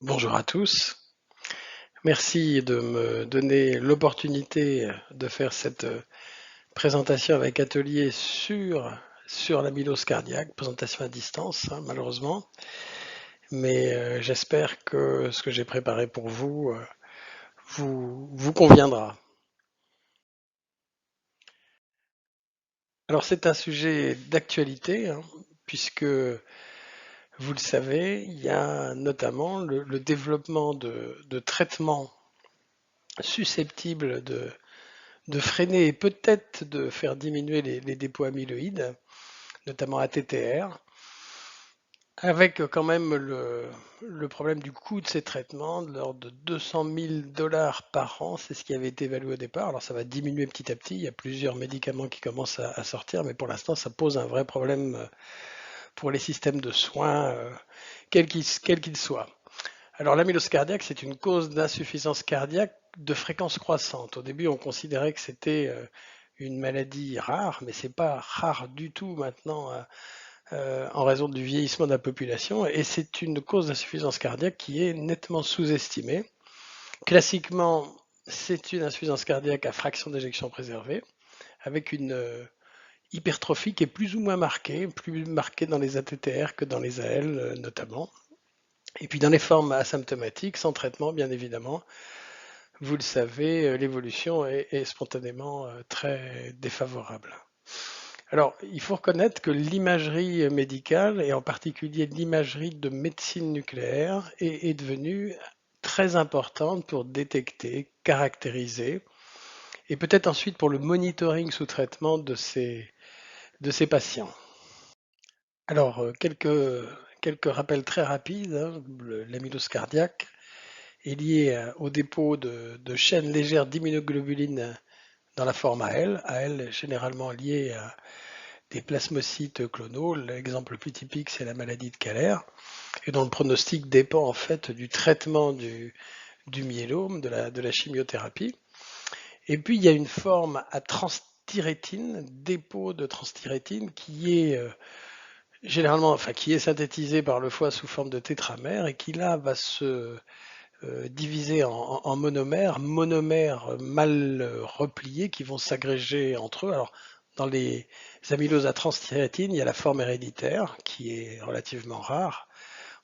Bonjour à tous. Merci de me donner l'opportunité de faire cette présentation avec atelier sur l'amylose cardiaque, présentation à distance, hein, malheureusement. Mais j'espère que ce que j'ai préparé pour vous vous conviendra. Alors c'est un sujet d'actualité, hein, puisque vous le savez, il y a notamment le développement de traitements susceptibles de freiner et peut-être de faire diminuer les dépôts amyloïdes, notamment ATTR, avec quand même le problème du coût de ces traitements, de l'ordre de 200 000 dollars par an, c'est ce qui avait été évalué au départ. Alors ça va diminuer petit à petit, il y a plusieurs médicaments qui commencent à sortir, mais pour l'instant ça pose un vrai problème pour les systèmes de soins, quels qu'ils soient. Alors l'amylose cardiaque, c'est une cause d'insuffisance cardiaque de fréquence croissante. Au début, on considérait que c'était une maladie rare, mais c'est pas rare du tout maintenant en raison du vieillissement de la population. Et c'est une cause d'insuffisance cardiaque qui est nettement sous-estimée. Classiquement, c'est une insuffisance cardiaque à fraction d'éjection préservée, avec une hypertrophie qui est plus ou moins marquée, plus marquée dans les ATTR que dans les AL notamment. Et puis dans les formes asymptomatiques, sans traitement bien évidemment, vous le savez, l'évolution est spontanément très défavorable. Alors, il faut reconnaître que l'imagerie médicale, et en particulier l'imagerie de médecine nucléaire, est devenue très importante pour détecter, caractériser, et peut-être ensuite pour le monitoring sous traitement de ces patients. Alors, quelques rappels très rapides, hein. L'amylose cardiaque est liée au dépôt de chaînes légères d'immunoglobuline dans la forme AL. AL est généralement lié à des plasmocytes clonaux. L'exemple le plus typique, c'est la maladie de Kähler, et dont le pronostic dépend en fait du traitement du myélome, de la chimiothérapie. Et puis, il y a une forme à transthyrétine, dépôt de transthyrétine, qui est généralement, enfin, qui est synthétisé par le foie sous forme de tétramère et qui là va se divisés en monomères mal repliés qui vont s'agréger entre eux. Alors, dans les amyloses à transthyrétine, il y a la forme héréditaire qui est relativement rare.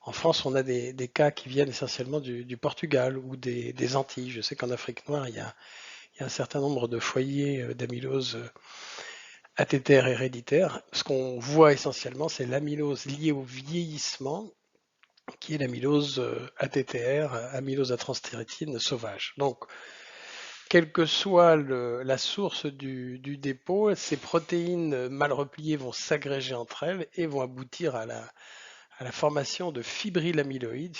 En France, on a des cas qui viennent essentiellement du Portugal ou des Antilles. Je sais qu'en Afrique noire, il y a un certain nombre de foyers d'amylose ATTR héréditaire. Ce qu'on voit essentiellement, c'est l'amylose liée au vieillissement qui est l'amylose ATTR, amylose à transthyrétine sauvage. Donc, quelle que soit la source du dépôt, ces protéines mal repliées vont s'agréger entre elles et vont aboutir à la formation de fibrillamyloïdes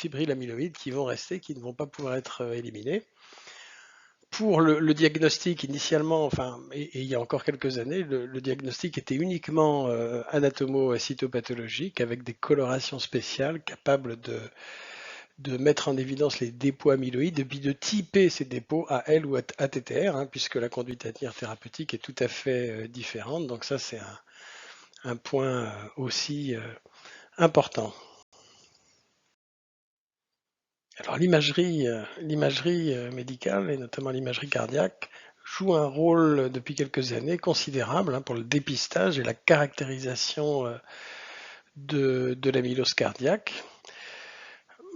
qui vont rester, qui ne vont pas pouvoir être éliminés. Pour le diagnostic, initialement, enfin, et il y a encore quelques années, le diagnostic était uniquement anatomo-cytopathologique avec des colorations spéciales capables de mettre en évidence les dépôts amyloïdes et puis de typer ces dépôts à L ou à TTR, hein, puisque la conduite thérapeutique est tout à fait différente. Donc ça, c'est un point aussi important. Alors l'imagerie médicale, et notamment l'imagerie cardiaque, joue un rôle depuis quelques années considérable, hein, pour le dépistage et la caractérisation de l'amylose cardiaque.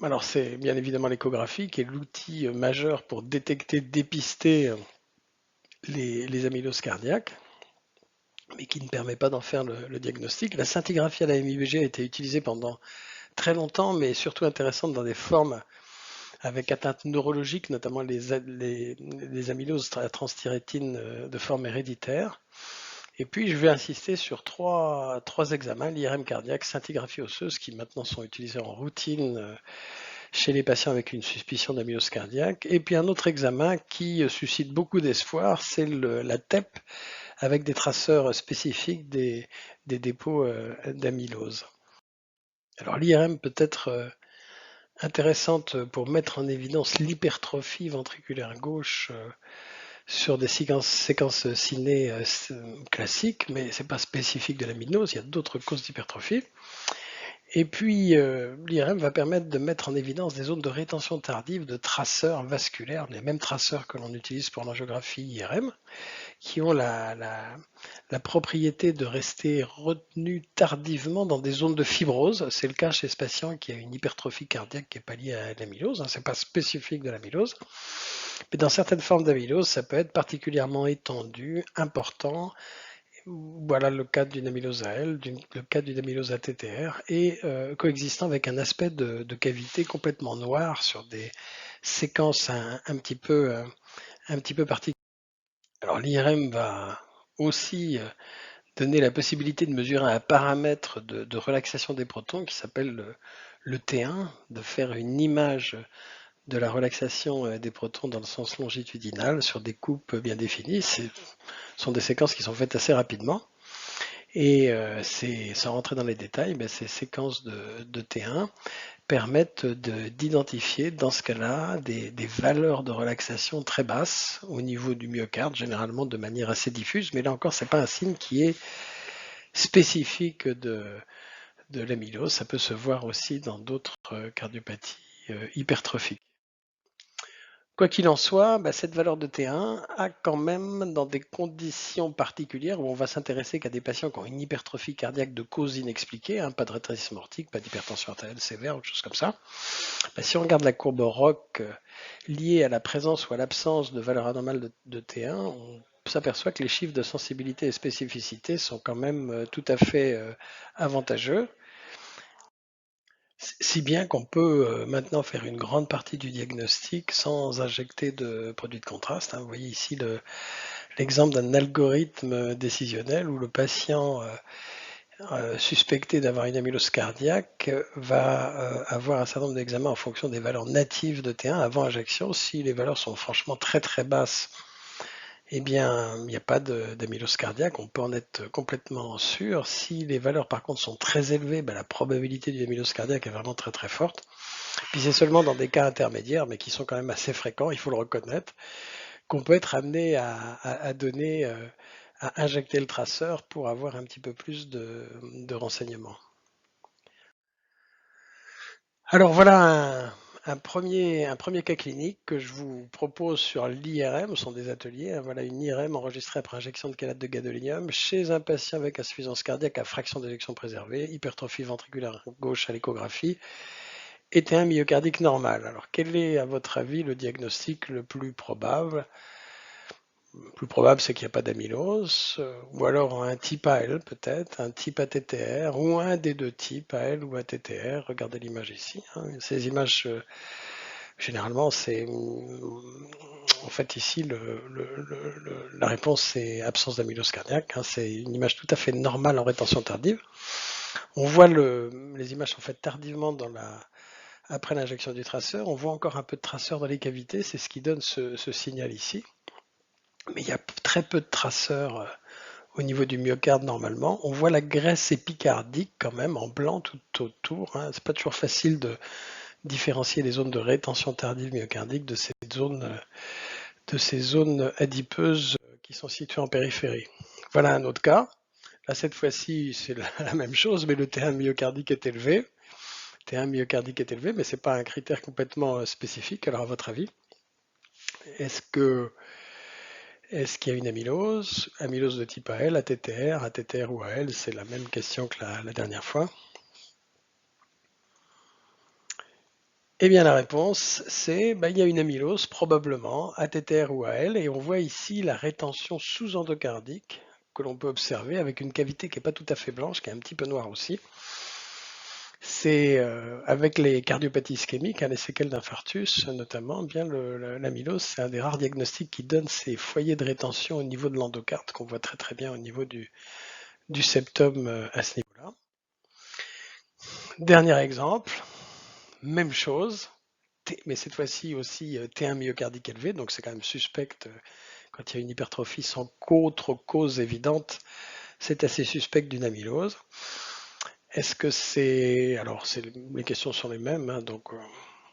Alors c'est bien évidemment l'échographie qui est l'outil majeur pour détecter, dépister les amyloses cardiaques, mais qui ne permet pas d'en faire le diagnostic. La scintigraphie à la MIBG a été utilisée pendant très longtemps, mais surtout intéressante dans des formes avec atteinte neurologique, notamment les amyloses à transthyrétine de forme héréditaire. Et puis, je vais insister sur trois examens, l'IRM cardiaque, scintigraphie osseuse, qui maintenant sont utilisés en routine chez les patients avec une suspicion d'amylose cardiaque. Et puis un autre examen qui suscite beaucoup d'espoir, c'est la TEP avec des traceurs spécifiques des dépôts d'amylose. Alors l'IRM peut être intéressante pour mettre en évidence l'hypertrophie ventriculaire gauche sur des séquences ciné classiques, mais ce n'est pas spécifique de l'amylose, il y a d'autres causes d'hypertrophie. Et puis, l'IRM va permettre de mettre en évidence des zones de rétention tardive de traceurs vasculaires, les mêmes traceurs que l'on utilise pour l'angiographie IRM, qui ont la propriété de rester retenus tardivement dans des zones de fibrose. C'est le cas chez ce patient qui a une hypertrophie cardiaque qui n'est pas liée à l'amylose, hein, ce n'est pas spécifique de l'amylose. Mais dans certaines formes d'amylose, ça peut être particulièrement étendu, important. Voilà le cas d'une amylose AL, le cas d'une amylose ATTR, et coexistant avec un aspect de cavité complètement noire sur des séquences un petit peu particulières. Alors l'IRM va aussi donner la possibilité de mesurer un paramètre de relaxation des protons qui s'appelle le T1, de faire une image de la relaxation des protons dans le sens longitudinal sur des coupes bien définies. Ce sont des séquences qui sont faites assez rapidement. Et sans rentrer dans les détails, ces séquences de T1 permettent d'identifier dans ce cas-là des valeurs de relaxation très basses au niveau du myocarde, généralement de manière assez diffuse, mais là encore, ce n'est pas un signe qui est spécifique de l'amylose. Ça peut se voir aussi dans d'autres cardiopathies hypertrophiques. Quoi qu'il en soit, cette valeur de T1 a quand même, dans des conditions particulières, où on va s'intéresser qu'à des patients qui ont une hypertrophie cardiaque de cause inexpliquée, hein, pas de rétrécissement aortique, pas d'hypertension artérielle sévère, ou chose comme ça. Si on regarde la courbe ROC liée à la présence ou à l'absence de valeur anormale de T1, on s'aperçoit que les chiffres de sensibilité et spécificité sont quand même tout à fait avantageux. Si bien qu'on peut maintenant faire une grande partie du diagnostic sans injecter de produits de contraste, hein. Vous voyez ici l'exemple d'un algorithme décisionnel où le patient suspecté d'avoir une amylose cardiaque va avoir un certain nombre d'examens en fonction des valeurs natives de T1 avant injection. Si les valeurs sont franchement très très basses, eh bien, il n'y a pas d'amylose cardiaque, on peut en être complètement sûr. Si les valeurs par contre sont très élevées, la probabilité d'une amylose cardiaque est vraiment très très forte. Puis c'est seulement dans des cas intermédiaires, mais qui sont quand même assez fréquents, il faut le reconnaître, qu'on peut être amené à donner, à injecter le traceur pour avoir un petit peu plus de renseignements. Alors voilà un premier cas clinique que je vous propose sur l'IRM, ce sont des ateliers, hein. Voilà une IRM enregistrée après injection de chénate de gadolinium chez un patient avec insuffisance cardiaque à fraction d'éjection préservée, hypertrophie ventriculaire gauche à l'échographie, était un myocardique normal. Alors quel est à votre avis le diagnostic le plus probable? Le plus probable, c'est qu'il n'y a pas d'amylose, ou alors un type AL peut-être, un type ATTR, ou un des deux types, AL ou ATTR. Regardez l'image ici, hein. Ces images, généralement, c'est en fait ici la réponse c'est absence d'amylose cardiaque, hein. C'est une image tout à fait normale en rétention tardive. On voit les images sont faites tardivement après l'injection du traceur. On voit encore un peu de traceur dans les cavités, c'est ce qui donne ce signal ici. Mais il y a très peu de traceurs au niveau du myocarde normalement. On voit la graisse épicardique quand même en blanc tout autour, hein. C'est pas toujours facile de différencier les zones de rétention tardive myocardique de ces zones adipeuses qui sont situées en périphérie. Voilà un autre cas. Là, cette fois-ci, c'est la même chose, mais le T1 myocardique est élevé. T1 myocardique est élevé, mais ce n'est pas un critère complètement spécifique. Alors, à votre avis, est-ce qu'il y a une amylose? Amylose de type AL, ATTR, ATTR ou AL, c'est la même question que la dernière fois. Eh bien, la réponse, c'est il y a une amylose, probablement, ATTR ou AL, et on voit ici la rétention sous-endocardique que l'on peut observer avec une cavité qui n'est pas tout à fait blanche, qui est un petit peu noire aussi. C'est avec les cardiopathies ischémiques, hein, les séquelles d'infarctus notamment, bien l'amylose, c'est un des rares diagnostics qui donne ces foyers de rétention au niveau de l'endocarde qu'on voit très très bien au niveau du septum à ce niveau-là. Dernier exemple, même chose, mais cette fois-ci aussi T1 myocardique élevé, donc c'est quand même suspect quand il y a une hypertrophie sans autre cause évidente, c'est assez suspect d'une amylose. Est-ce que c'est... Alors, les questions sont les mêmes, hein, donc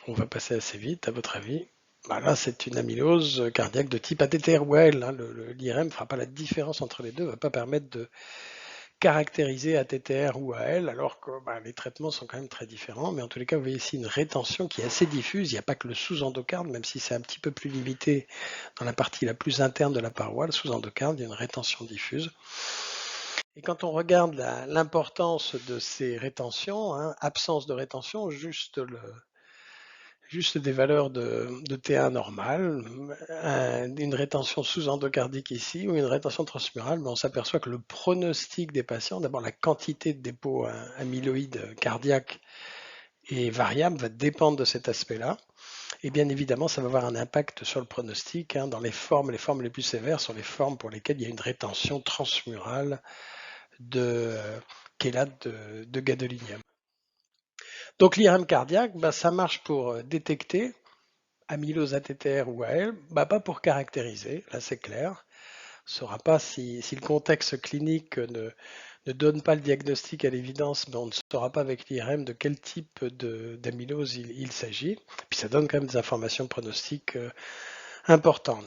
on va passer assez vite, à votre avis. Là, c'est une amylose cardiaque de type ATTR ou AL, hein. L'IRM ne fera pas la différence entre les deux, ne va pas permettre de caractérisé ATTR ou AL, alors que les traitements sont quand même très différents. Mais en tous les cas, vous voyez ici une rétention qui est assez diffuse. Il n'y a pas que le sous-endocarde, même si c'est un petit peu plus limité dans la partie la plus interne de la paroi, le sous-endocarde, il y a une rétention diffuse. Et quand on regarde l'importance de ces rétentions, hein, absence de rétention, juste des valeurs de T1 normales, une rétention sous-endocardique ici ou une rétention transmurale, mais on s'aperçoit que le pronostic des patients, d'abord la quantité de dépôt amyloïde cardiaque est variable, va dépendre de cet aspect-là. Et bien évidemment, ça va avoir un impact sur le pronostic, hein, dans les formes les plus sévères sont les formes pour lesquelles il y a une rétention transmurale de chélate de gadolinium. Donc l'IRM cardiaque, ça marche pour détecter amylose ATTR ou AL, pas pour caractériser, là c'est clair. On ne saura pas si le contexte clinique ne donne pas le diagnostic à l'évidence, mais on ne saura pas avec l'IRM de quel type d'amylose il s'agit. Puis ça donne quand même des informations pronostiques importantes.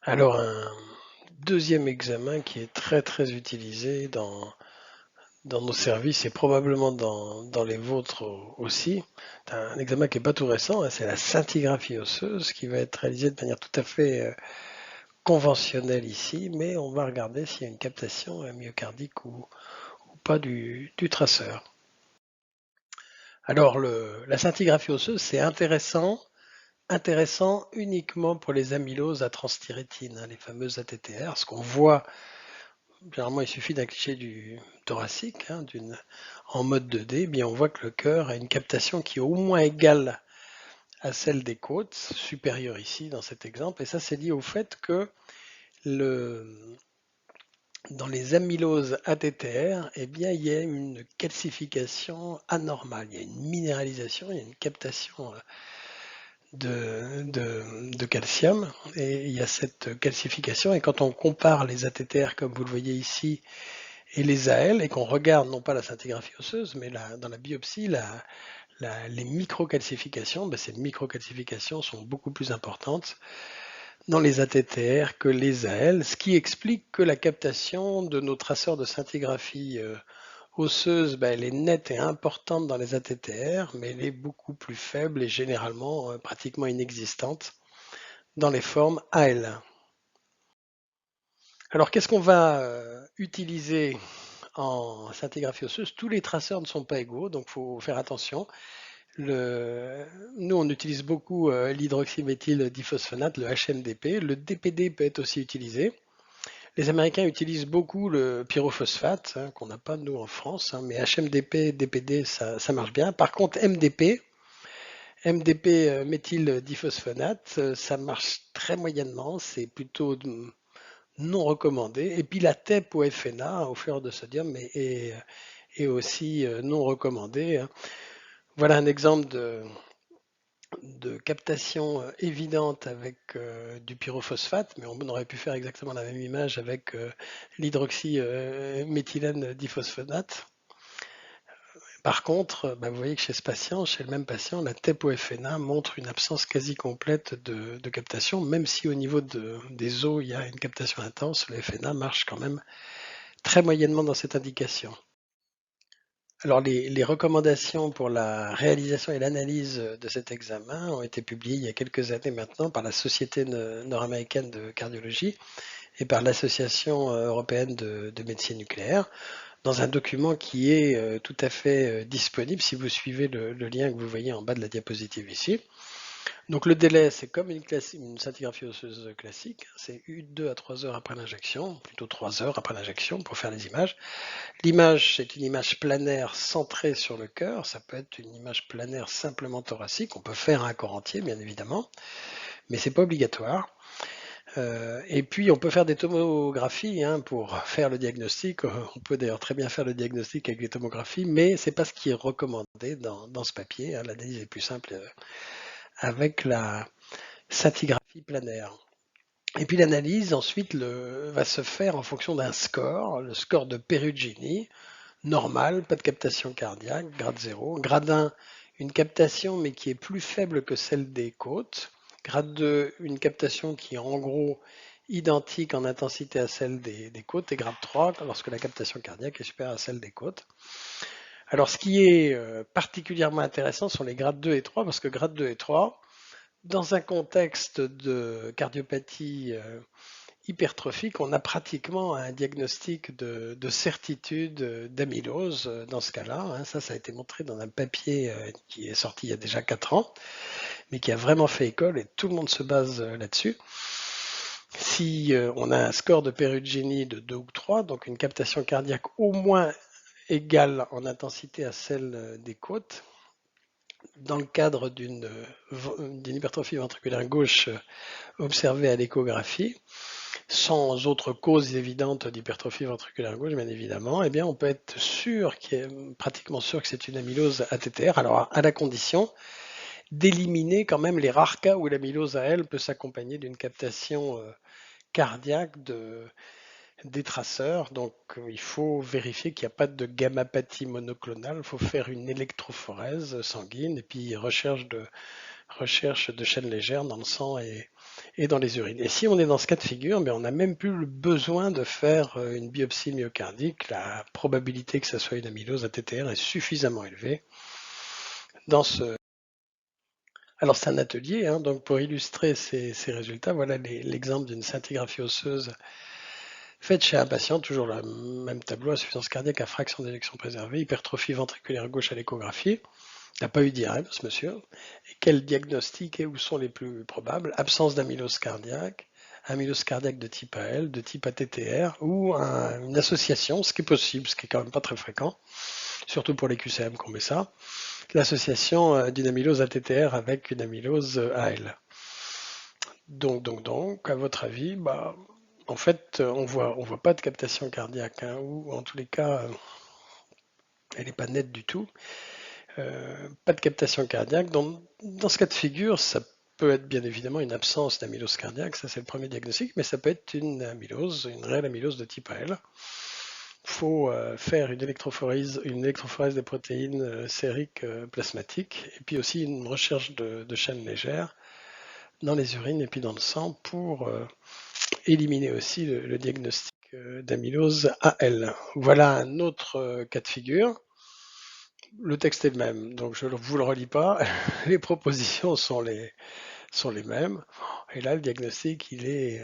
Alors un deuxième examen qui est très très utilisé dans nos services et probablement dans les vôtres aussi. C'est un examen qui n'est pas tout récent, hein, c'est la scintigraphie osseuse qui va être réalisée de manière tout à fait conventionnelle ici, mais on va regarder s'il y a une captation myocardique ou pas du traceur. Alors la scintigraphie osseuse, c'est intéressant uniquement pour les amyloses à transthyrétine, hein, les fameuses ATTR. Ce qu'on voit, généralement il suffit d'un cliché du thoracique, hein, en mode 2D, bien on voit que le cœur a une captation qui est au moins égale à celle des côtes, supérieure ici dans cet exemple, et ça c'est lié au fait que dans les amyloses ATTR, eh bien, il y a une calcification anormale, il y a une minéralisation, il y a une captation de calcium, et il y a cette calcification, et quand on compare les ATTR comme vous le voyez ici, et les AL, et qu'on regarde non pas la scintigraphie osseuse, mais dans la biopsie, les microcalcifications, ces microcalcifications sont beaucoup plus importantes dans les ATTR que les AL, ce qui explique que la captation de nos traceurs de scintigraphie osseuse, elle est nette et importante dans les ATTR, mais elle est beaucoup plus faible et généralement pratiquement inexistante dans les formes AL. Alors qu'est-ce qu'on va utiliser en scintigraphie osseuse? Tous les traceurs ne sont pas égaux, donc il faut faire attention. Nous, on utilise beaucoup l'hydroxyméthyldiphosphonate, le HMDP. Le DPD peut être aussi utilisé. Les Américains utilisent beaucoup le pyrophosphate, hein, qu'on n'a pas nous en France, hein, mais HMDP, DPD, ça marche bien. Par contre, MDP méthyldiphosphonate, ça marche très moyennement, c'est plutôt non recommandé. Et puis la TEP au FNA, au fluor de sodium, est aussi non recommandé, hein. Voilà un exemple de captation évidente avec du pyrophosphate, mais on aurait pu faire exactement la même image avec l'hydroxyméthylène diphosphonate. Par contre, vous voyez que chez ce patient, chez le même patient, la TEP-OFNA montre une absence quasi complète de captation, même si au niveau des os, il y a une captation intense, le FNA marche quand même très moyennement dans cette indication. Alors, les recommandations pour la réalisation et l'analyse de cet examen ont été publiées il y a quelques années maintenant par la Société nord-américaine de cardiologie et par l'Association européenne de médecine nucléaire, dans un document qui est tout à fait disponible si vous suivez le lien que vous voyez en bas de la diapositive ici. Donc le délai, c'est comme une scintigraphie osseuse classique, c'est 2 à 3 heures après l'injection, plutôt 3 heures après l'injection pour faire les images. L'image, c'est une image planaire centrée sur le cœur, ça peut être une image planaire simplement thoracique, on peut faire un corps entier bien évidemment, mais c'est pas obligatoire. Et puis on peut faire des tomographies, hein, pour faire le diagnostic. On peut d'ailleurs très bien faire le diagnostic avec des tomographies, mais c'est pas ce qui est recommandé dans ce papier, hein. L'analyse est plus simple avec la scintigraphie planaire. Et puis l'analyse ensuite va se faire en fonction d'un score, le score de Perugini, normal, pas de captation cardiaque, grade 0. Grade 1, une captation mais qui est plus faible que celle des côtes. Grade 2, une captation qui en gros identique en intensité à celle des côtes et grade 3 lorsque la captation cardiaque est supérieure à celle des côtes. Alors ce qui est particulièrement intéressant sont les grades 2 et 3 parce que grade 2 et 3, dans un contexte de cardiopathie hypertrophique, on a pratiquement un diagnostic de certitude d'amylose dans ce cas-là. Hein. Ça a été montré dans un papier qui est sorti il y a déjà 4 ans, mais qui a vraiment fait école et tout le monde se base là-dessus. Si on a un score de Perugini de 2 ou 3, donc une captation cardiaque au moins égale en intensité à celle des côtes, dans le cadre d'une hypertrophie ventriculaire gauche observée à l'échographie, sans autre cause évidente d'hypertrophie ventriculaire gauche, bien évidemment, eh bien, on peut être sûr, pratiquement sûr que c'est une amylose ATTR, alors à la condition d'éliminer quand même les rares cas où l'amylose à elle peut s'accompagner d'une captation cardiaque des traceurs. Donc, il faut vérifier qu'il n'y a pas de gammapathie monoclonale. Il faut faire une électrophorèse sanguine et puis recherche de chaînes légères dans le sang et dans les urines. Et si on est dans ce cas de figure, mais on n'a même plus le besoin de faire une biopsie myocardique. La probabilité que ce soit une amylose ATTR est suffisamment élevée dans ce. Alors c'est un atelier, hein, donc pour illustrer ces résultats, voilà l'exemple d'une scintigraphie osseuse faite chez un patient, toujours le même tableau, insuffisance cardiaque à fraction d'éjection préservée, hypertrophie ventriculaire gauche à l'échographie. Il n'a pas eu d'IRM, ce monsieur. Et quel diagnostic et où sont les plus probables? Absence d'amylose cardiaque de type AL, de type ATTR, ou une association, ce qui est possible, ce qui est quand même pas très fréquent, surtout pour les QCM qu'on met ça, l'association d'une amylose ATTR avec une amylose AL. Donc, à votre avis, en fait, on voit pas de captation cardiaque, hein, ou en tous les cas, elle n'est pas nette du tout. Pas de captation cardiaque. Dans ce cas de figure, ça peut être bien évidemment une absence d'amylose cardiaque, ça c'est le premier diagnostic, mais ça peut être une amylose, une réelle amylose de type AL. Il faut faire une électrophorèse des protéines sériques plasmatiques, et puis aussi une recherche de chaînes légères dans les urines et puis dans le sang pour éliminer aussi le diagnostic d'amylose AL. Voilà un autre cas de figure. Le texte est le même, donc je ne vous le relis pas. Les propositions sont les mêmes. Et là, le diagnostic, il est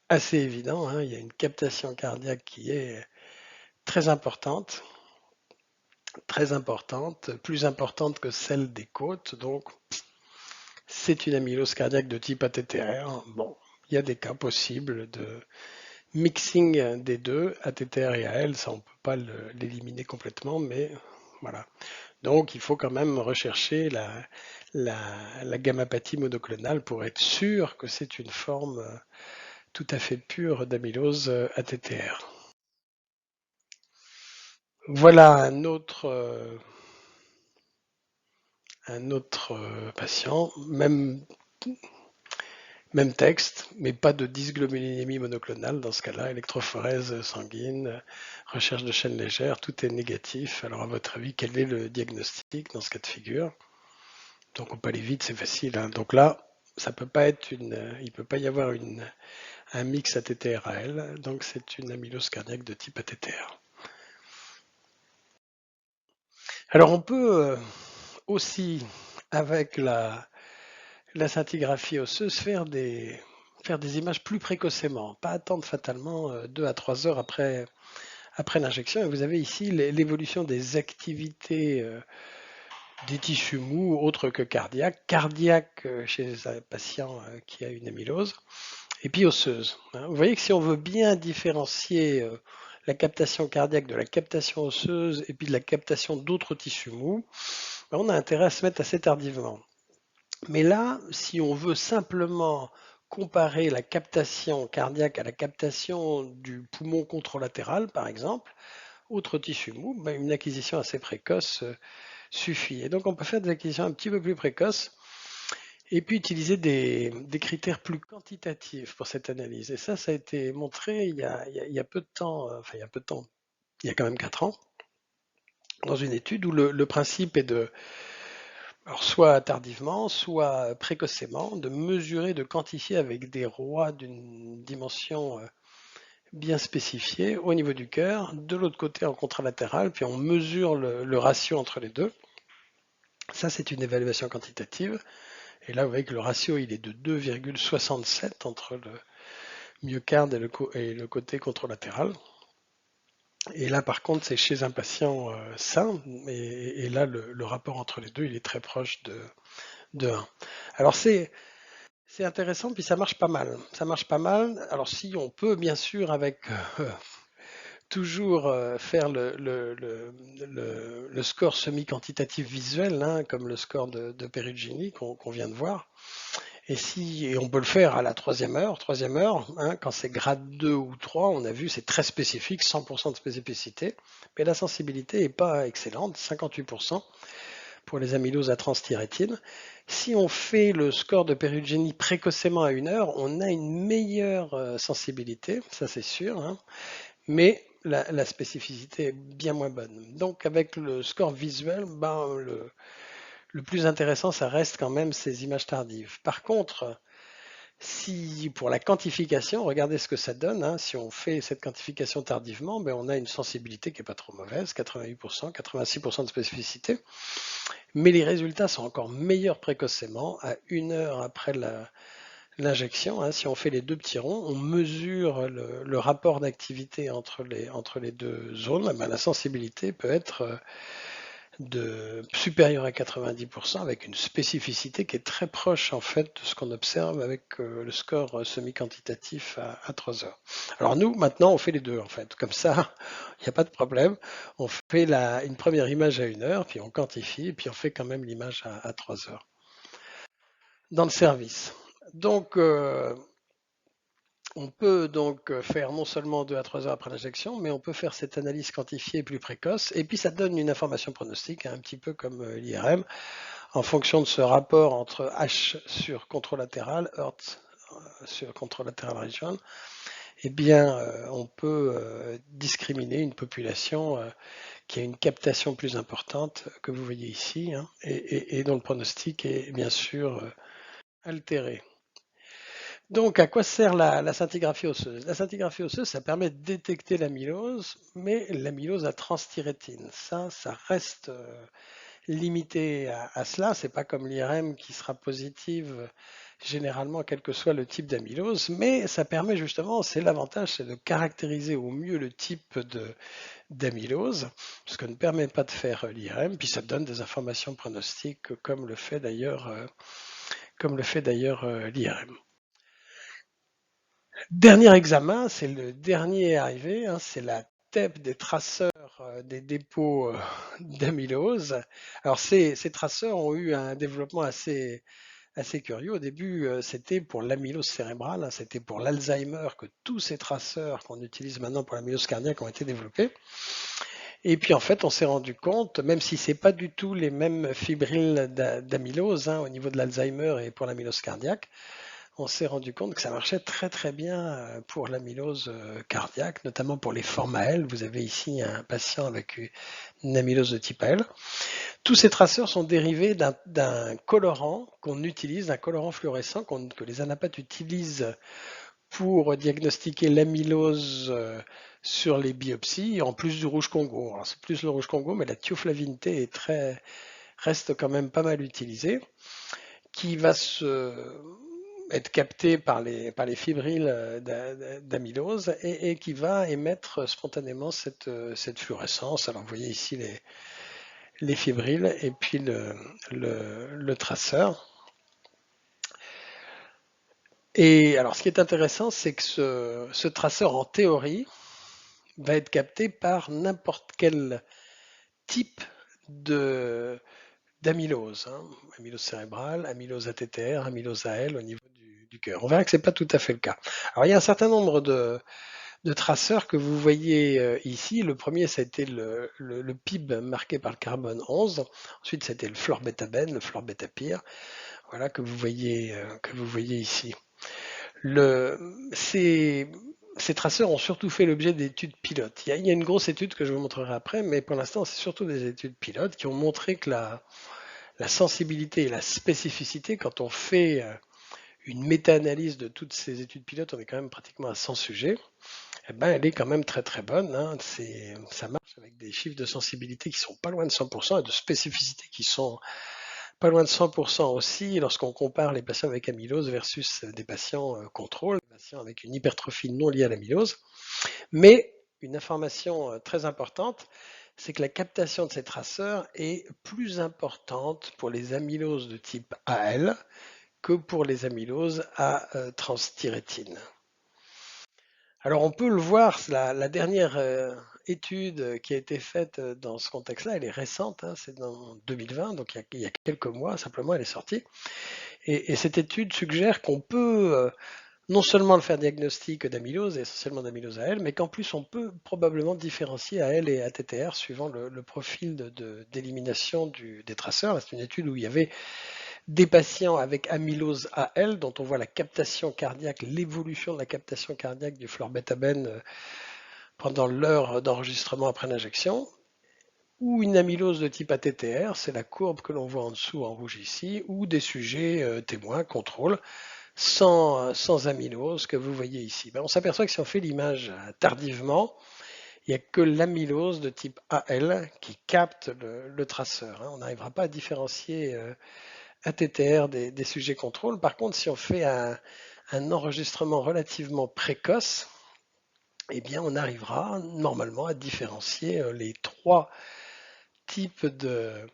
assez évident. Hein. Il y a une captation cardiaque qui est très importante, plus importante que celle des côtes. Donc, c'est une amylose cardiaque de type ATTR. Bon, il y a des cas possibles de mixing des deux, ATTR et AL. Ça, on ne peut pas l'éliminer complètement, mais voilà. Donc, il faut quand même rechercher la gammapathie monoclonale pour être sûr que c'est une forme tout à fait pure d'amylose ATTR. Voilà un autre patient, même texte, mais pas de dysglobulinémie monoclonale dans ce cas-là, électrophorèse sanguine, recherche de chaînes légères, tout est négatif. Alors à votre avis, quel est le diagnostic dans ce cas de figure? Donc on peut aller vite, c'est facile. Hein. Donc là, ça peut pas être il peut pas y avoir un mix ATTR-AL, donc c'est une amylose cardiaque de type ATTR. Alors on peut aussi, avec la scintigraphie osseuse, faire des images plus précocement, pas attendre fatalement 2 à 3 heures après l'injection. Et vous avez ici l'évolution des activités des tissus mous autres que cardiaque chez un patient qui a une amylose, et puis osseuse. Hein. Vous voyez que si on veut bien différencier la captation cardiaque de la captation osseuse et puis de la captation d'autres tissus mous, on a intérêt à se mettre assez tardivement. Mais là, si on veut simplement comparer la captation cardiaque à la captation du poumon contralatéral, par exemple, autre tissu mou, une acquisition assez précoce suffit. Et donc on peut faire des acquisitions un petit peu plus précoces et puis utiliser des critères plus quantitatifs pour cette analyse. Et ça a été montré il y a peu de temps, enfin il y a peu de temps, il y a quand même 4 ans, dans une étude où le principe est alors soit tardivement, soit précocement, de mesurer, de quantifier avec des rois d'une dimension bien spécifiée au niveau du cœur, de l'autre côté en contralatéral, puis on mesure le ratio entre les deux. Ça, c'est une évaluation quantitative. Et là, vous voyez que le ratio, il est de 2,67 entre le myocarde et le côté contralatéral. Et là, par contre, c'est chez un patient sain, et là, le rapport entre les deux, il est très proche de 1. Alors, c'est intéressant, puis ça marche pas mal. Ça marche pas mal. Alors, si on peut, bien sûr, avec toujours faire le score semi-quantitatif visuel, hein, comme le score de Perugini qu'on vient de voir. Et on peut le faire à la troisième heure, hein, quand c'est grade 2 ou 3, on a vu c'est très spécifique, 100% de spécificité, mais la sensibilité n'est pas excellente, 58% pour les amyloses à transthyrétine. Si on fait le score de Perugini précocement à 1 heure, on a une meilleure sensibilité, ça c'est sûr, hein, mais la spécificité est bien moins bonne. Donc avec le score visuel, ben, le plus intéressant, ça reste quand même ces images tardives. Par contre, si pour la quantification, regardez ce que ça donne, hein, si on fait cette quantification tardivement, ben on a une sensibilité qui n'est pas trop mauvaise, 88%, 86% de spécificité, mais les résultats sont encore meilleurs précocement, à 1 heure après l'injection. Hein. Si on fait les deux petits ronds, on mesure le rapport d'activité entre les deux zones, ben la sensibilité peut être supérieur à 90% avec une spécificité qui est très proche en fait de ce qu'on observe avec le score semi-quantitatif à 3 heures. Alors nous, maintenant, on fait les deux en fait. Comme ça, il n'y a pas de problème. On fait une première image à 1 heure, puis on quantifie, et puis on fait quand même l'image à 3 heures dans le service. Donc, on peut donc faire non seulement 2 à 3 heures après l'injection, mais on peut faire cette analyse quantifiée plus précoce. Et puis ça donne une information pronostique, hein, un petit peu comme l'IRM, en fonction de ce rapport entre H sur contralatéral, Hertz sur contralatéral region. Eh bien, on peut discriminer une population qui a une captation plus importante que vous voyez ici, hein, et dont le pronostic est bien sûr altéré. Donc, à quoi sert la scintigraphie osseuse? La scintigraphie osseuse, ça permet de détecter l'amylose, mais l'amylose à transthyrétine. Ça reste limité à cela. C'est pas comme l'IRM qui sera positive généralement, quel que soit le type d'amylose, mais ça permet justement, c'est l'avantage, c'est de caractériser au mieux le type d'amylose, ce que ne permet pas de faire l'IRM, puis ça donne des informations pronostiques comme le fait d'ailleurs l'IRM. Dernier examen, c'est le dernier arrivé, hein, c'est la TEP des traceurs des dépôts d'amylose. Alors ces traceurs ont eu un développement assez curieux. Au début, c'était pour l'amylose cérébrale, hein, c'était pour l'Alzheimer que tous ces traceurs qu'on utilise maintenant pour l'amylose cardiaque ont été développés. Et puis en fait, on s'est rendu compte, même si c'est pas du tout les mêmes fibrilles d'amylose, hein, au niveau de l'Alzheimer et pour l'amylose cardiaque, on s'est rendu compte que ça marchait très très bien pour l'amylose cardiaque, notamment pour les formes à L. Vous avez ici un patient avec une amylose de type L. Tous ces traceurs sont dérivés d'un colorant qu'on utilise, d'un colorant fluorescent que les anapathes utilisent pour diagnostiquer l'amylose sur les biopsies, en plus du rouge Congo. Alors c'est plus le rouge Congo, mais la thioflavinité reste quand même pas mal utilisée, qui va être capté par les fibrilles d'amylose et qui va émettre spontanément cette fluorescence. Alors vous voyez ici les fibrilles et puis le traceur. Et alors ce qui est intéressant, c'est que ce traceur, en théorie, va être capté par n'importe quel type de d'amylose, hein. Amylose cérébrale, amylose ATTR, amylose AL au niveau du cœur. On verra que ce n'est pas tout à fait le cas. Alors il y a un certain nombre de traceurs que vous voyez ici. Le premier, ça a été le PIB marqué par le carbone 11. Ensuite, c'était le fluorbétaben, le fluorbétapyr, voilà, que vous voyez ici. Ces traceurs ont surtout fait l'objet d'études pilotes. Il y a une grosse étude que je vous montrerai après, mais pour l'instant, c'est surtout des études pilotes qui ont montré que la sensibilité et la spécificité, quand on fait une méta-analyse de toutes ces études pilotes, on est quand même pratiquement à 100 sujets, eh ben, elle est quand même très très bonne, hein. Ça marche avec des chiffres de sensibilité qui sont pas loin de 100% et de spécificité qui sont pas loin de 100% aussi lorsqu'on compare les patients avec amylose versus des patients contrôle, des patients avec une hypertrophie non liée à l'amylose. Mais une information très importante, c'est que la captation de ces traceurs est plus importante pour les amyloses de type AL que pour les amyloses à transthyrétine. Alors on peut le voir, la dernière étude qui a été faite dans ce contexte-là, elle est récente, hein, c'est dans 2020, donc il y a quelques mois, simplement elle est sortie. Et cette étude suggère qu'on peut non seulement le faire diagnostic d'amylose, essentiellement d'amylose AL, mais qu'en plus on peut probablement différencier AL et ATTR suivant le profil d'élimination des traceurs. C'est une étude où il y avait des patients avec amylose AL, dont on voit la captation cardiaque, l'évolution de la captation cardiaque du florbétaben pendant l'heure d'enregistrement après l'injection, ou une amylose de type ATTR, c'est la courbe que l'on voit en dessous en rouge ici, ou des sujets témoins, contrôle, sans amylose que vous voyez ici. Ben, on s'aperçoit que si on fait l'image tardivement, il n'y a que l'amylose de type AL qui capte le traceur, hein. On n'arrivera pas à différencier ATTR des sujets contrôle. Par contre, si on fait un enregistrement relativement précoce, eh bien, on arrivera normalement à différencier les trois types de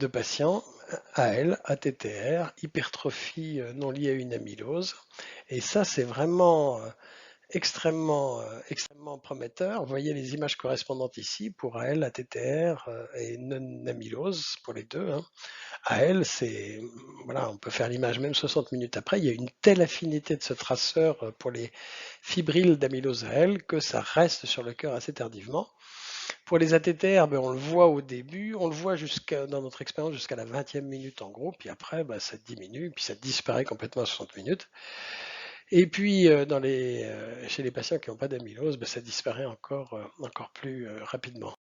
patients, AL, ATTR, hypertrophie non liée à une amylose. Et ça, c'est vraiment extrêmement prometteur. Vous voyez les images correspondantes ici pour AL, ATTR et non-amylose pour les deux, hein. AL, c'est, voilà, on peut faire l'image même 60 minutes après. Il y a une telle affinité de ce traceur pour les fibrilles d'amylose AL que ça reste sur le cœur assez tardivement. Pour les ATTR, ben, on le voit au début, on le voit dans notre expérience jusqu'à la 20e minute en gros, puis après ben, ça diminue, puis ça disparaît complètement à 60 minutes. Et puis chez les patients qui n'ont pas d'amylose, ben, ça disparaît encore plus rapidement.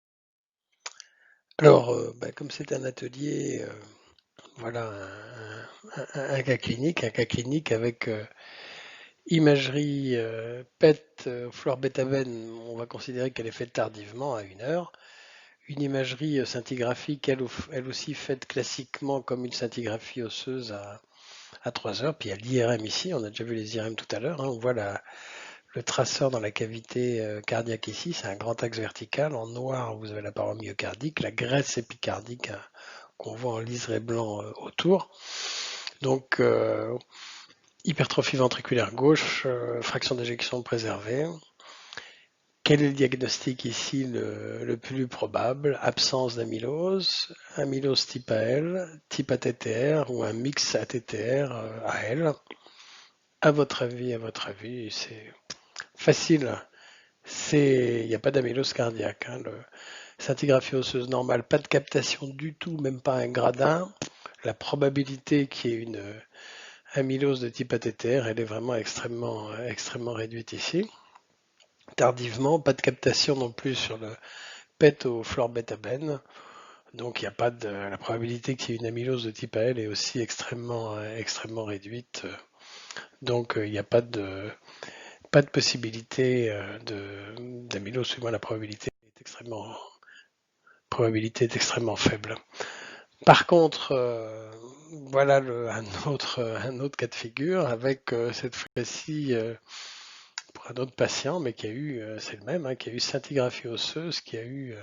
Alors, ben, comme c'est un atelier, voilà un cas clinique avec imagerie PET fluorobétaben, on va considérer qu'elle est faite tardivement à 1 heure. Une imagerie scintigraphique, elle aussi faite classiquement comme une scintigraphie osseuse à 3 heures. Puis il y a l'IRM ici, on a déjà vu les IRM tout à l'heure, hein. On voit le traceur dans la cavité cardiaque ici, c'est un grand axe vertical. En noir, vous avez la paroi myocardique, la graisse épicardique hein, qu'on voit en liseré blanc autour. Donc, hypertrophie ventriculaire gauche, fraction d'éjection préservée. Quel est le diagnostic ici le plus probable? Absence d'amylose, amylose type AL, type ATTR ou un mix ATTR AL. À votre avis, c'est facile. Il n'y a pas d'amylose cardiaque, hein. Scintigraphie osseuse normale, pas de captation du tout, même pas un gradin. La probabilité qu'il y ait une amylose de type ATTR, elle est vraiment extrêmement réduite ici. Tardivement, pas de captation non plus sur le PET au florbétaben. Donc il n'y a pas la probabilité qu'il y ait une amylose de type AL est aussi extrêmement réduite. Donc il n'y a pas de possibilité d'amylose, moi la probabilité est extrêmement faible. Par contre, voilà un autre cas de figure avec cette fois-ci pour un autre patient, mais qui a eu, c'est le même, hein, qui a eu scintigraphie osseuse, qui a eu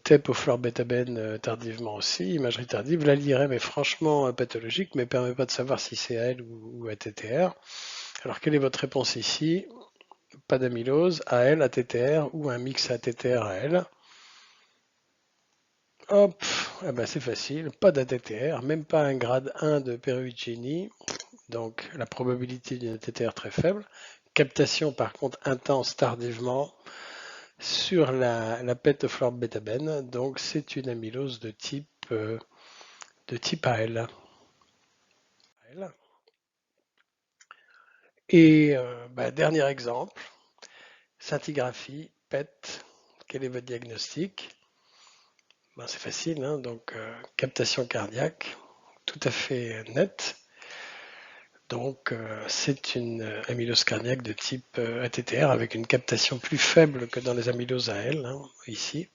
TEP au florbétaben tardivement aussi, imagerie tardive. Là, l'IRM est franchement pathologique, mais ne permet pas de savoir si c'est AL ou ATTR. Alors, quelle est votre réponse ici? Pas d'amylose, AL, ATTR ou un mix ATTR-AL. Hop, eh ben c'est facile, pas d'ATTR, même pas un grade 1 de péruigénie, donc la probabilité d'une ATTR très faible. Captation par contre intense tardivement sur la PET florbétaben, donc c'est une amylose de type AL. Et dernier exemple, scintigraphie, PET, quel est votre diagnostic? Ben, c'est facile, hein, donc captation cardiaque, tout à fait nette. Donc c'est une amylose cardiaque de type ATTR avec une captation plus faible que dans les amyloses AL, hein, ici.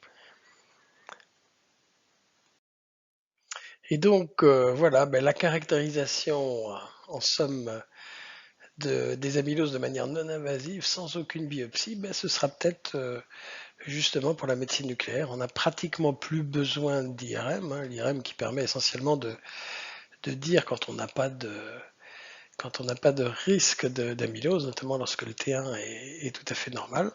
Et donc voilà, ben, la caractérisation en somme des amyloses de manière non invasive, sans aucune biopsie, ben, ce sera peut-être justement pour la médecine nucléaire. On n'a pratiquement plus besoin d'IRM, hein, l'IRM qui permet essentiellement de dire quand on n'a pas de risque d'amylose, notamment lorsque le T1 est tout à fait normal.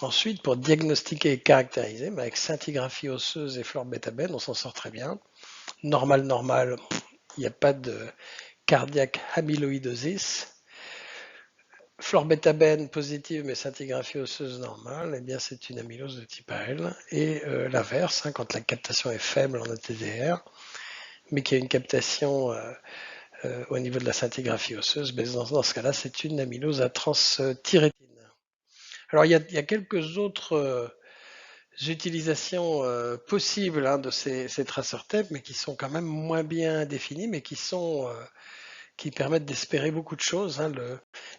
Ensuite, pour diagnostiquer et caractériser, ben, avec scintigraphie osseuse et florbétabène, on s'en sort très bien. Normal, normal, il n'y a pas de cardiaque amyloïdosis. Florbétabène positive mais scintigraphie osseuse normale, eh bien c'est une amylose de type AL. Et l'inverse, hein, quand la captation est faible en ATTR, mais qu'il y a une captation au niveau de la scintigraphie osseuse, ben dans ce cas-là, c'est une amylose à transthyrétine. Alors il y a quelques autres utilisations possibles, hein, de ces traceurs TEP, mais qui sont quand même moins bien définis, mais qui permettent d'espérer beaucoup de choses, hein.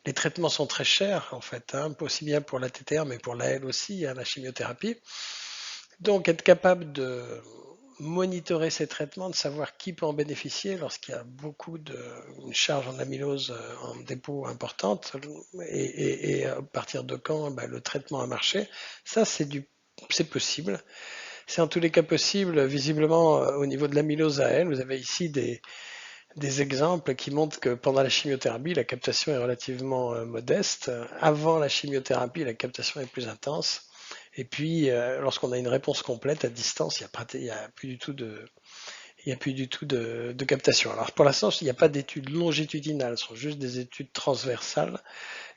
Les traitements sont très chers, en fait, hein, aussi bien pour la TTR, mais pour l'AL aussi, hein, la chimiothérapie. Donc, être capable de monitorer ces traitements, de savoir qui peut en bénéficier lorsqu'il y a une charge en amylose en dépôt importante, et à partir de quand ben, le traitement a marché, ça c'est possible. C'est en tous les cas possible, visiblement, au niveau de l'amylose AL. Vous avez ici des exemples qui montrent que pendant la chimiothérapie, la captation est relativement modeste. Avant la chimiothérapie, la captation est plus intense. Et puis, lorsqu'on a une réponse complète à distance, il n'y a plus du tout de captation. Alors, pour l'instant, il n'y a pas d'études longitudinales, ce sont juste des études transversales.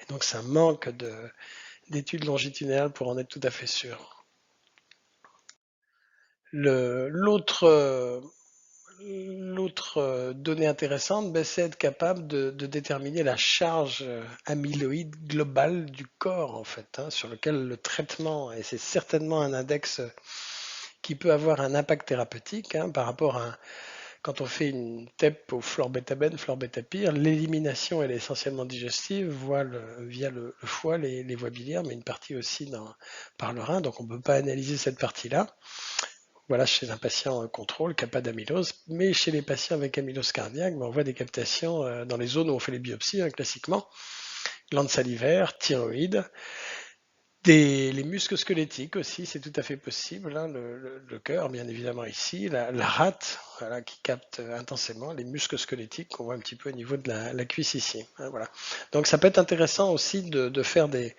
Et donc, ça manque d'études longitudinales pour en être tout à fait sûr. L'autre donnée intéressante, ben, c'est être capable de déterminer la charge amyloïde globale du corps, en fait, hein, sur lequel le traitement, et c'est certainement un index qui peut avoir un impact thérapeutique, hein, par rapport à quand on fait une TEP au florbétabène, florbétapir, l'élimination elle est essentiellement digestive, via le foie, les voies biliaires, mais une partie aussi par le rein, donc on ne peut pas analyser cette partie-là. Voilà, chez un patient contrôle qui n'a pas d'amylose, mais chez les patients avec amylose cardiaque, ben, on voit des captations dans les zones où on fait les biopsies, hein, classiquement, glandes salivaires, thyroïde, les muscles squelettiques aussi, c'est tout à fait possible, hein, le cœur, bien évidemment ici, la rate, voilà, qui capte intensément les muscles squelettiques qu'on voit un petit peu au niveau de la cuisse ici, hein, voilà. Donc ça peut être intéressant aussi de faire des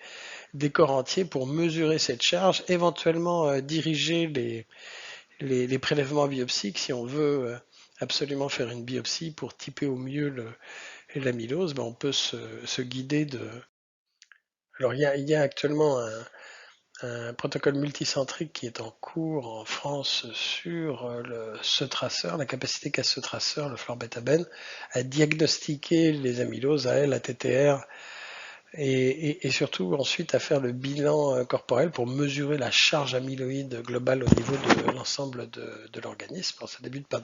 corps entiers pour mesurer cette charge, éventuellement diriger les prélèvements biopsiques, si on veut absolument faire une biopsie pour typer au mieux l'amylose, ben on peut se guider de. Alors il y a actuellement un protocole multicentrique qui est en cours en France sur ce traceur, la capacité qu'a ce traceur, le florbétabène, à diagnostiquer les amyloses AL, ATTR, et surtout ensuite à faire le bilan corporel pour mesurer la charge amyloïde globale au niveau de l'ensemble de l'organisme. Ça débute par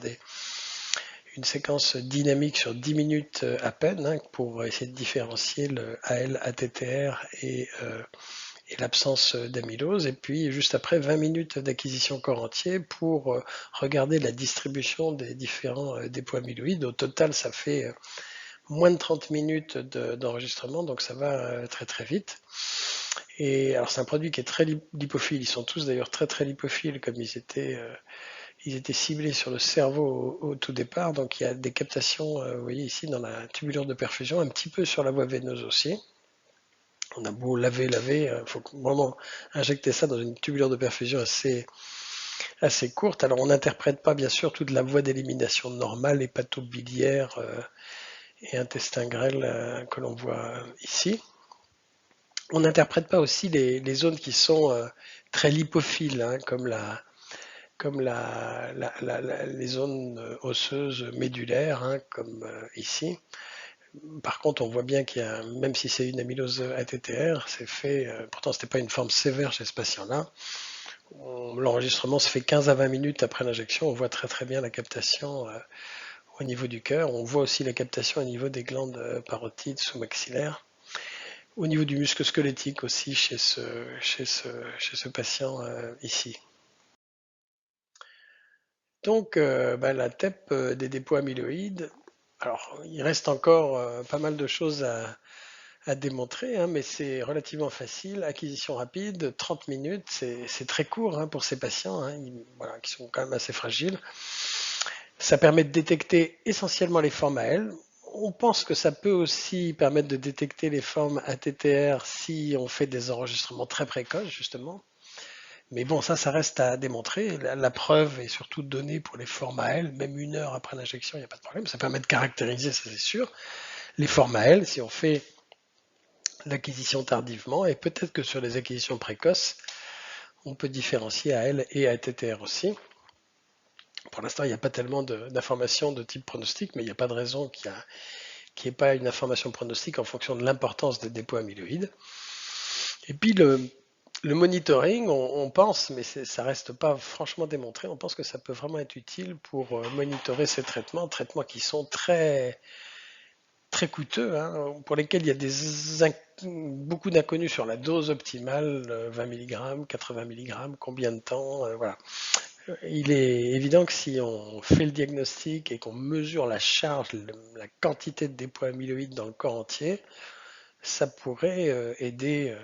une séquence dynamique sur 10 minutes à peine, hein, pour essayer de différencier le AL, ATTR et l'absence d'amylose. Et puis juste après 20 minutes d'acquisition corps entier pour regarder la distribution des différents dépôts amyloïdes. Au total, ça fait moins de 30 minutes d'enregistrement, donc ça va très très vite. Et alors c'est un produit qui est très lipophile, ils sont tous d'ailleurs très très lipophiles comme ils étaient ciblés sur le cerveau au tout départ, donc il y a des captations, vous voyez ici dans la tubulure de perfusion, un petit peu sur la voie veineuse aussi. On a beau laver, il faut vraiment injecter ça dans une tubulure de perfusion assez courte. Alors on n'interprète pas bien sûr toute la voie d'élimination normale, hépatobiliaire et intestin grêle que l'on voit ici. On n'interprète pas aussi les zones qui sont très lipophiles, hein, comme les zones osseuses médulaires, hein, comme ici. Par contre, on voit bien qu'il y a, même si c'est une amylose ATTR, c'est fait, pourtant c'était pas une forme sévère chez ce patient-là, L'enregistrement se fait 15 à 20 minutes après l'injection. On voit très très bien la captation au niveau du cœur. On voit aussi la captation au niveau des glandes parotides sous-maxillaires. Au niveau du muscle squelettique aussi chez ce patient ici. Donc la TEP des dépôts amyloïdes, alors il reste encore pas mal de choses à démontrer, hein, mais c'est relativement facile. Acquisition rapide, 30 minutes, c'est très court hein, pour ces patients hein, voilà, qui sont quand même assez fragiles. Ça permet de détecter essentiellement les formes AL. On pense que ça peut aussi permettre de détecter les formes ATTR si on fait des enregistrements très précoces, justement. Mais bon, ça reste à démontrer. La preuve est surtout donnée pour les formes AL, même 1 heure après l'injection, il n'y a pas de problème. Ça permet de caractériser, ça c'est sûr, les formes AL si on fait l'acquisition tardivement. Et peut-être que sur les acquisitions précoces, on peut différencier AL et ATTR aussi. Pour l'instant, il n'y a pas tellement d'informations de type pronostic, mais il n'y a pas de raison qu'il n'y ait pas une information pronostique en fonction de l'importance des dépôts amyloïdes. Et puis le monitoring, on pense, mais ça reste pas franchement démontré, on pense que ça peut vraiment être utile pour monitorer ces traitements qui sont très, très coûteux, hein, pour lesquels il y a beaucoup d'inconnus sur la dose optimale, 20 mg, 80 mg, combien de temps, voilà. Il est évident que si on fait le diagnostic et qu'on mesure la charge, la quantité de dépôts amyloïdes dans le corps entier, ça pourrait aider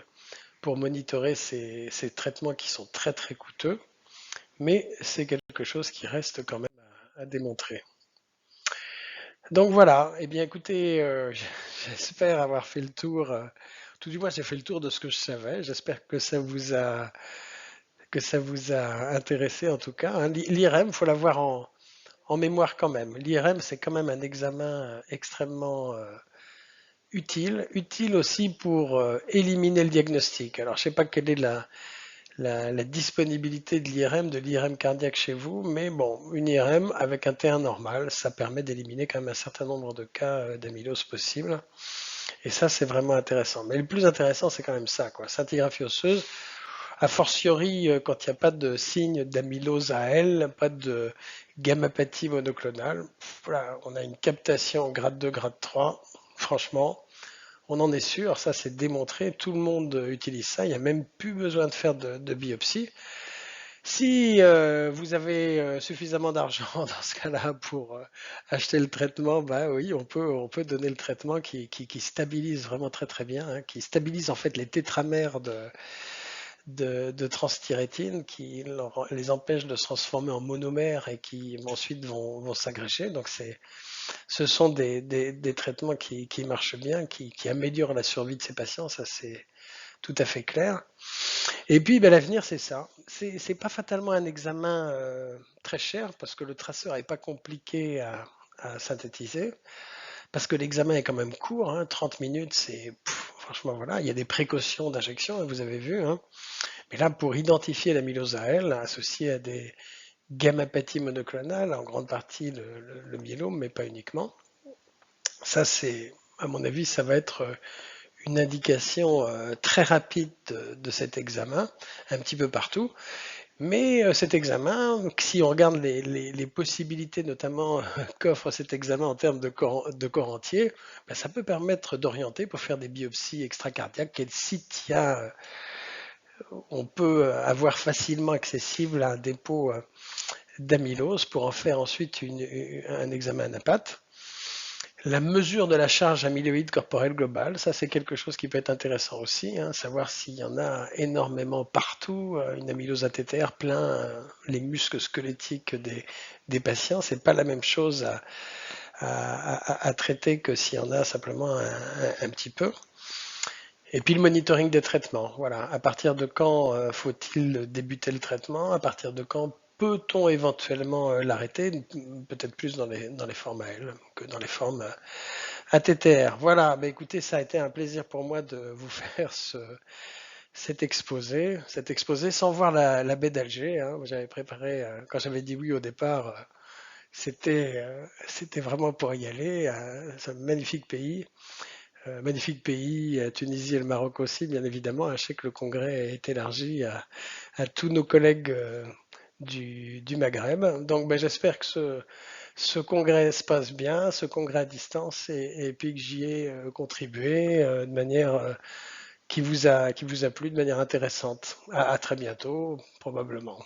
pour monitorer ces traitements qui sont très très coûteux, mais c'est quelque chose qui reste quand même à démontrer. Donc voilà, eh bien écoutez, j'espère avoir fait le tour, tout du moins j'ai fait le tour de ce que je savais, j'espère que ça vous a intéressé en tout cas. Hein. L'IRM, il faut l'avoir en mémoire quand même. L'IRM, c'est quand même un examen extrêmement utile aussi pour éliminer le diagnostic. Alors je ne sais pas quelle est la disponibilité de l'IRM cardiaque chez vous, mais bon, une IRM avec un T1 normal, ça permet d'éliminer quand même un certain nombre de cas d'amylose possibles. Et ça, c'est vraiment intéressant. Mais le plus intéressant, c'est quand même ça, quoi. Scintigraphie osseuse, a fortiori quand il n'y a pas de signe d'amylose à elle, pas de gammapathie monoclonale. Voilà, on a une captation grade 2, grade 3. Franchement, on en est sûr, ça c'est démontré, tout le monde utilise ça, il n'y a même plus besoin de faire de biopsie. Si vous avez suffisamment d'argent dans ce cas-là pour acheter le traitement, bah oui, on peut donner le traitement qui stabilise vraiment très très bien, hein, qui stabilise en fait les tétramères de transthyrétine qui les empêchent de se transformer en monomères et qui ensuite vont s'agréger. Donc ce sont des traitements qui marchent bien, qui améliorent la survie de ces patients, ça c'est tout à fait clair. Et puis ben, l'avenir c'est ça. C'est pas fatalement un examen très cher parce que le traceur n'est pas compliqué à synthétiser. Parce que l'examen est quand même court, hein, 30 minutes, franchement voilà, il y a des précautions d'injection, hein, vous avez vu, hein. Mais là, pour identifier l'amylose AL associée à des gammapathies monoclonales, en grande partie le myélome, mais pas uniquement, ça c'est, à mon avis, ça va être une indication très rapide de cet examen, un petit peu partout. Mais cet examen, si on regarde les possibilités notamment qu'offre cet examen en termes de corps entier, ben, ça peut permettre d'orienter pour faire des biopsies extracardiaques, quel site il y a on peut avoir facilement accessible un dépôt d'amylose pour en faire ensuite un examen NAPAT. La mesure de la charge amyloïde corporelle globale, ça c'est quelque chose qui peut être intéressant aussi, hein, savoir s'il y en a énormément partout, une amylose ATTR plein les muscles squelettiques des patients, c'est pas la même chose à traiter que s'il y en a simplement un petit peu. Et puis le monitoring des traitements. Voilà. À partir de quand faut-il débuter le traitement? À partir de quand peut-on éventuellement l'arrêter? Peut-être plus dans les formes AL que dans les formes ATTR. Voilà. Bah, écoutez, ça a été un plaisir pour moi de vous faire cet exposé sans voir la baie d'Alger. Hein. J'avais préparé, quand j'avais dit oui au départ, c'était vraiment pour y aller. C'est un magnifique pays. magnifique pays, Tunisie et le Maroc aussi, bien évidemment. Je sais que le congrès est élargi à tous nos collègues du Maghreb. Donc ben, j'espère que ce congrès se passe bien, ce congrès à distance, et puis que j'y ai contribué de manière qui vous a plu, de manière intéressante. À très bientôt, probablement.